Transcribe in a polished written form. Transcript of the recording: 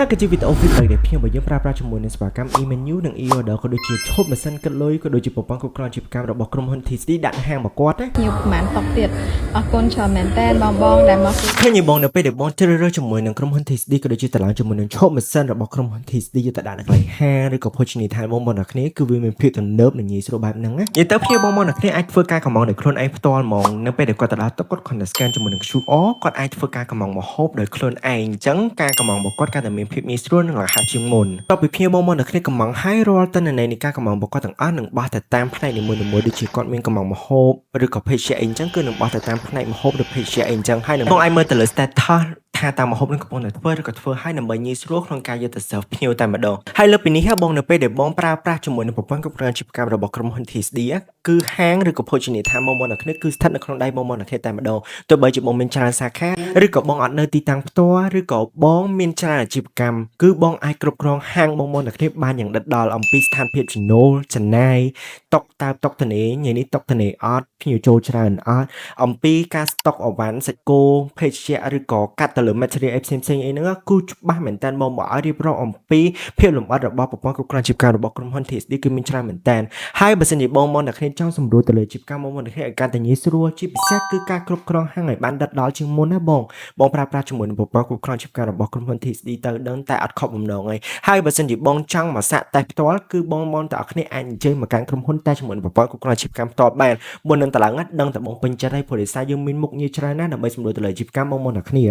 ហើយក៏ជាវីដេអូវីដេអូដែលខ្ញុំបើយើងប្រើប្រាស់ជាមួយនឹងសេវាកម្ម e-menu និង e-order ក៏ដូចជាឈប់ម៉ាស៊ីនគិតលុយក៏ដូចជាប្រព័ន្ធគ្រប់គ្រងអាជីវកម្មរបស់ក្រុមហ៊ុន TCD ដាក់ហាងមកគាត់ណាខ្ញុំប្រហែលតុកទៀតអរគុណច្រើនមែនតើបងដែលមកឃើញបងនៅពេលដែលបងជ្រើសរើសជាមួយនឹងក្រុមហ៊ុន TCD ក៏ដូចជាតឡើងជាមួយនឹងឈប់ម៉ាស៊ីនរបស់ក្រុមហ៊ុន TCD យកទៅដាក់នៅកន្លែងហាងឬក៏ភោជនីយដ្ឋានបងប្អូនអ្នកគ្នាគឺវាមានភាពទំនើបនិងងាយស្រួលបែបហ្នឹងណានិយាយទៅភ្ញៀវបងប្អូនអ្នកគ្នាអាចធ្វើការកម្មង់ដោយខ្លួនឯងផ្ទាល់ហ្មងនៅពេលដែលគាត់ទៅដល់តុគាត់គ្រាន់តែ scan ជាមួយនឹង QR គាត់អាចធ្វើការកម្មង់ម្ហូបដោយខ្លួនឯងអញ្ចឹងការកម្មង់របស់គាត់កាន់តែមានភាពងាយស្រួលនិងរហ័សជាងមុនតទៅពីភ្ញៀវបងប្អូនអ្នកគ្នាកម្មង់ហើយរាល់ទិន្នន័យនៃការកម្មង់របស់គាត់ទាំងអស់នឹងបោះទៅតាមផ្នែកនីមួយៗដូចជាគាត់មានកម្មង់ម្ហូបឬក៏ភេសជ្ជៈអីអញ្ចឹងគឺនឹងបោះទៅតាមផ្នែកម្ហូបឬភេសជ្ជៈអីអញ្ចឹងហើយនឹងបងអាចមើលទៅលើ status ថាតាមម្ហូបនឹងកំពុងតែធ្វើឬក៏ធ្វើឲ្យដើម្បីងាយស្រួលក្នុងការយកទៅ serve ភ្ញៀវតែម្ដងហើយលើពីនេះបងនៅពេលដែលបងប្រើប្រាស់ជាមួយនឹងប្រព័ន្ធគ្រប់គ្រងអាជីវកម្មរបស់ក្រុមហ៊ុន TCD គឺហាងឬក៏ភោជនីយដ្ឋានបងប្អូនអ្នកគ្នាគឺស្ថិតនៅក្នុងដៃបងប្អូនអ្នកគ្នាតែម្ដងទោះបីជាបងមានច្រើនសាខាឬក៏បងអត់នៅទីតាំងផ្ទាល់ឬក៏បងមានច្រើនអាជីវកម្មគឺបងអាចគ្រប់គ្រងហាងបងប្អូនអ្នកគ្នាបានយ៉ាងដិតដល់អំពីស្ថានភាពចំណូលចំណាយតុកតើតុកធនីញ៉ៃនេះតុកធនីអត់ភ្ញៀវចូលច្រើនអត់អំពីការស្តុកអវ៉ាន់សាច់គោភេសជ្ជៈឬក៏កាត់ទៅលើ material ផ្សេងៗអីហ្នឹងគឺច្បាស់មែនតើបងឲ្យរៀបរាប់អំពីភាពលម្អិតរបស់ប្រព័ន្ធគ្រប់គ្រងអាជីវកម្មរបស់ក្រុមហ៊ុន TCD គឺមានច្រើនមែនតើហើយបើសិនជាបងអ្នកគ្នាចង់សម្រួលទៅលើអាជីវកម្មបងអ្នកគ្នាឲ្យកាន់តែងាយស្រួលជាពិសេសគឺការគ្រប់គ្រងហាងឲ្យបានដិតដល់ជាងមុនណាបងប្រើប្រាស់ជាមួយនឹងប្រព័ន្ធគ្រប់គ្រងអាជីវកម្មរបស់ក្រុមហ៊ុន TCD ទៅដឹងតែអត់ខុសបំណងហើយបើសិនជាបងចង់មកសាក់តេស្តផ្ទាល់គឺបងទាំងអស់គ្នាអាចអញ្ជើញមកកាន់ក្រុមហ៊ុនតែជាមួយនឹងប្រព័ន្ធគ្រប់គ្រងអាជីវកម្មផ្ទាល់បានមុននឹងតឡើងដឹងតែបងពេញចិត្តហើយព្រោះដោយសារយើងមានមុខងារច្រើនណាស់ដើម្បីសម្រួលទៅលើអាជីវកម្មបងអ្នកគ្នា